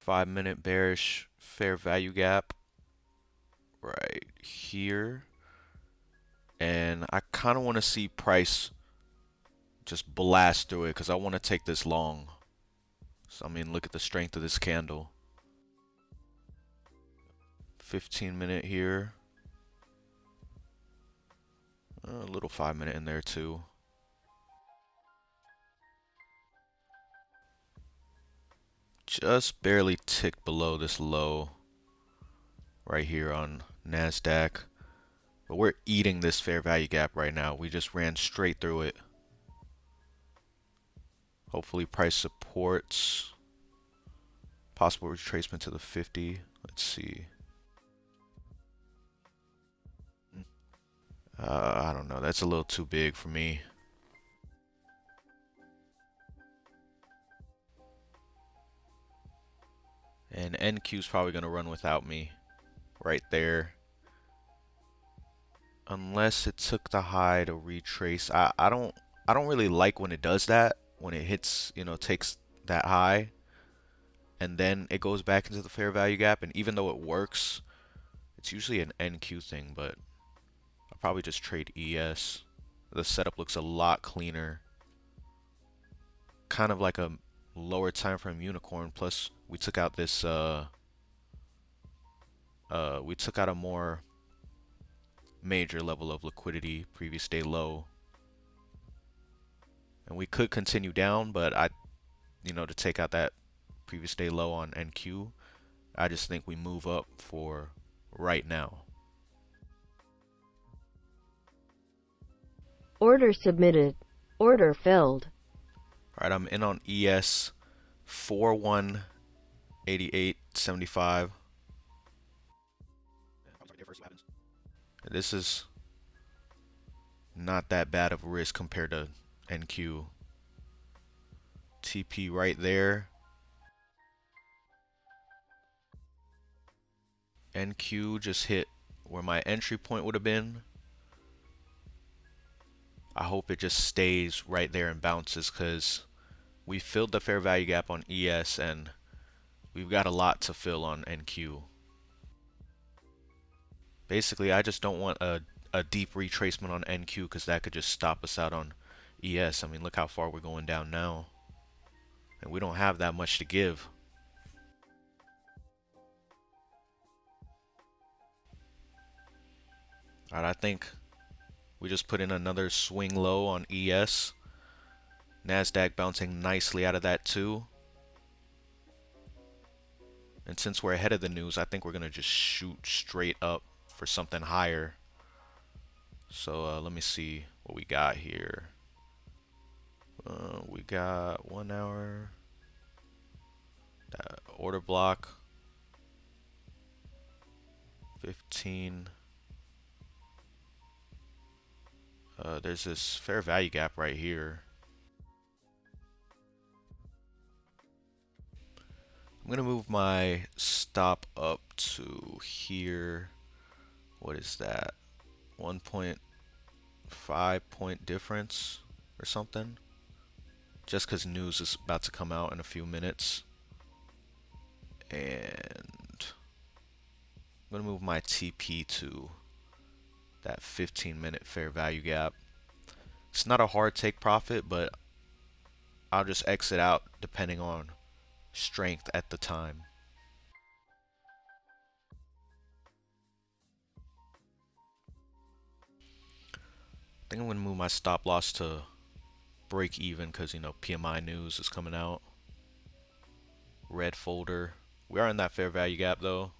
5 minute bearish fair value gap right here. And I kind of want to see price just blast through it because I want to take this long. So, I mean, look at the strength of this candle. 15 minute here. A little 5 minute in there too. Just barely ticked below this low right here on NASDAQ. But we're eating this fair value gap right now. We just ran straight through it. Hopefully price supports. Possible retracement to the 50. Let's see. I don't know. That's a little too big for me. And NQ is probably going to run without me right there. Unless it took the high to retrace. I don't really like when it does that. When it hits, takes that high and then it goes back into the fair value gap. And even though it works, it's usually an NQ thing, but I'll probably just trade ES. The setup looks a lot cleaner. Kind of like a lower time frame unicorn. Plus, we took out this. We took out a more major level of liquidity, previous day low, and we could continue down, but to take out that previous day low on NQ, I just think we move up for right now. Order submitted. Order filled. All right, I'm in on ES 4188.75. This is not that bad of a risk compared to NQ. TP right there. NQ just hit where my entry point would have been. I hope it just stays right there and bounces because we filled the fair value gap on ES and we've got a lot to fill on NQ. Basically, I just don't want a deep retracement on NQ because that could just stop us out on ES. I mean, look how far we're going down now. And we don't have that much to give. Alright, I think we just put in another swing low on ES. NASDAQ bouncing nicely out of that too. And since we're ahead of the news, I think we're going to just shoot straight up for something higher. So let me see what we got here. We got 1 hour. Order block. 15. There's this fair value gap right here. I'm gonna move my stop up to here. What is that? 1.5 point difference or something. Just because news is about to come out in a few minutes. And I'm gonna move my TP to that 15-minute fair value gap. It's not a hard take profit, but I'll just exit out depending on strength at the time. I think I'm going to move my stop loss to break even because, PMI news is coming out. Red folder. We are in that fair value gap though.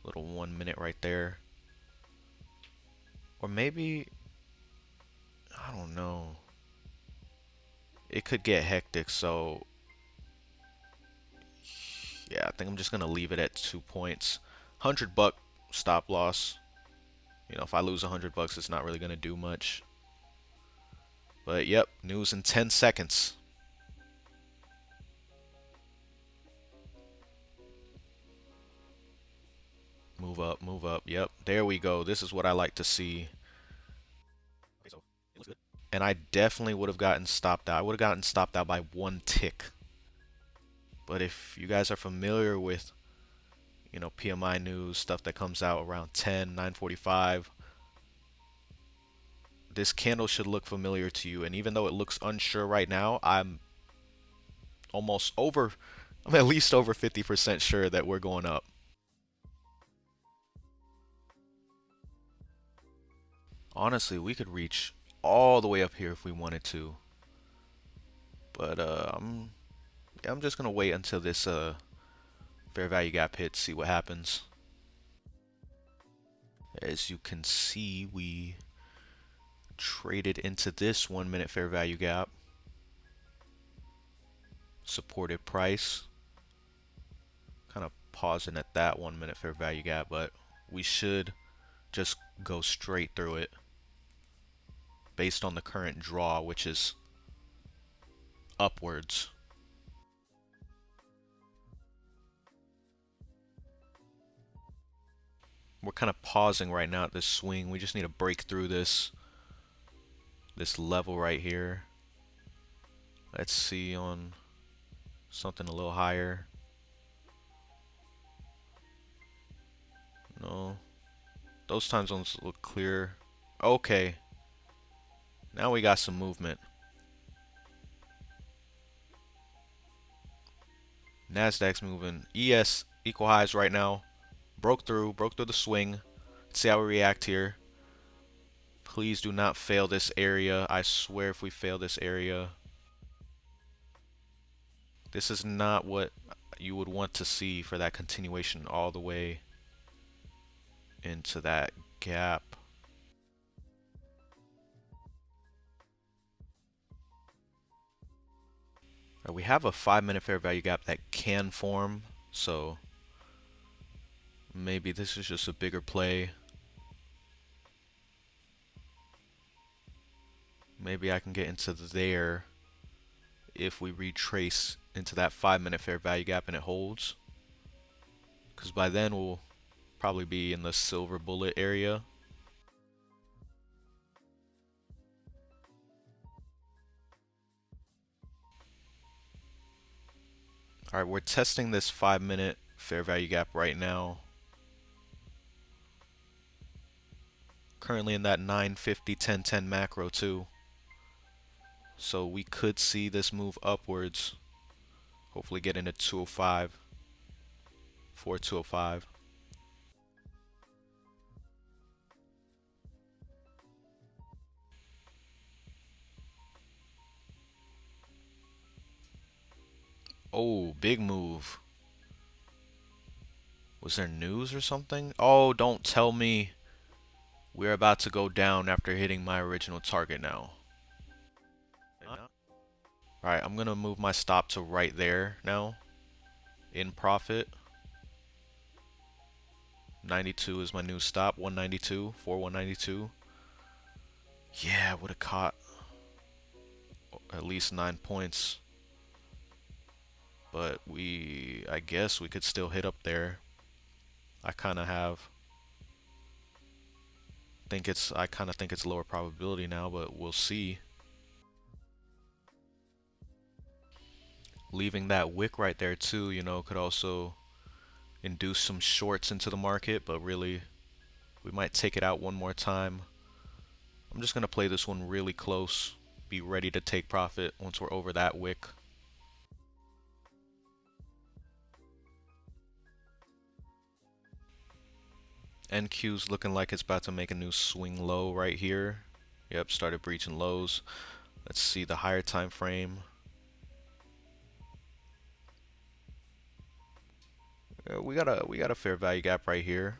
Little 1 minute right there. Or maybe, I don't know. It could get hectic, so yeah, I think I'm just gonna leave it at 2 points. $100 stop loss. If I lose $100, it's not really gonna do much. But yep, news in 10 seconds. Move up, move up. Yep, there we go. This is what I like to see. Okay, so it looks good. And I definitely would have gotten stopped out. I would have gotten stopped out by 1 tick. But if you guys are familiar with, PMI news, stuff that comes out around 10, 9:45, this candle should look familiar to you. And even though it looks unsure right now, almost over, I'm at least over 50% sure that we're going up. Honestly, we could reach all the way up here if we wanted to. But I'm just gonna wait until this fair value gap hits, see what happens. As you can see, we traded into this 1 minute fair value gap. Supported price. Kind of pausing at that 1 minute fair value gap, but we should just go straight through it based on the current draw, which is upwards. We're kind of pausing right now at this swing. We just need to break through this level right here. Let's see on something a little higher. No, those time zones look clear. Okay, now we got some movement. Nasdaq's moving. ES equal highs right now. Broke through the swing. Let's see how we react here. Please do not fail this area. I swear if we fail this area, this is not what you would want to see for that continuation all the way into that gap. We have a 5 minute fair value gap that can form, so maybe this is just a bigger play. Maybe I can get into there if we retrace into that 5 minute fair value gap and it holds. Because by then we'll probably be in the silver bullet area. Alright, we're testing this 5 minute fair value gap right now. Currently in that 950, 1010 macro too. So we could see this move upwards. Hopefully get into 205. 4205. Oh, big move. Was there news or something? Oh, don't tell me we're about to go down after hitting my original target now. Alright, I'm gonna move my stop to right there now. In profit. 92 is my new stop. 192. For 192. Yeah, would have caught at least 9 points. But I guess we could still hit up there. I kind of think it's lower probability now, but we'll see. Leaving that wick right there too, could also induce some shorts into the market, but really we might take it out one more time. I'm just gonna play this one really close, be ready to take profit once we're over that wick. NQ's looking like it's about to make a new swing low right here. Yep, started breaching lows. Let's see the higher time frame. We got a fair value gap right here.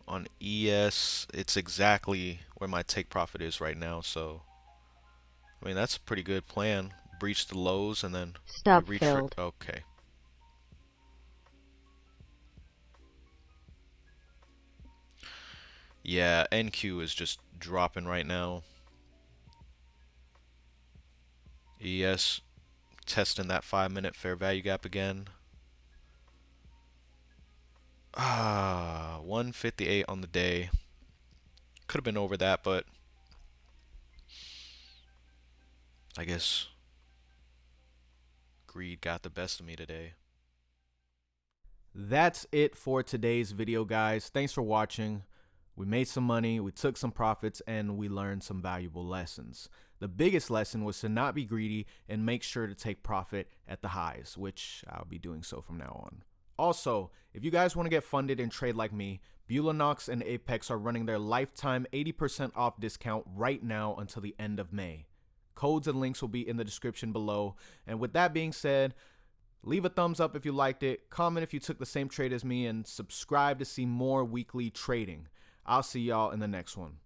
On ES, it's exactly where my take profit is right now, so I mean that's a pretty good plan. Breach the lows and then Stop we filled. okay. Yeah, NQ is just dropping right now. ES testing that 5 minute fair value gap again. 158 on the day. Could have been over that, but I guess greed got the best of me today. That's it for today's video, guys. Thanks for watching. We made some money, we took some profits, and we learned some valuable lessons. The biggest lesson was to not be greedy and make sure to take profit at the highs, which I'll be doing so from now on. Also, if you guys want to get funded and trade like me, Beulah Knox and Apex are running their lifetime 80% off discount right now until the end of May. Codes and links will be in the description below. And with that being said, leave a thumbs up if you liked it, comment if you took the same trade as me, and subscribe to see more weekly trading. I'll see y'all in the next one.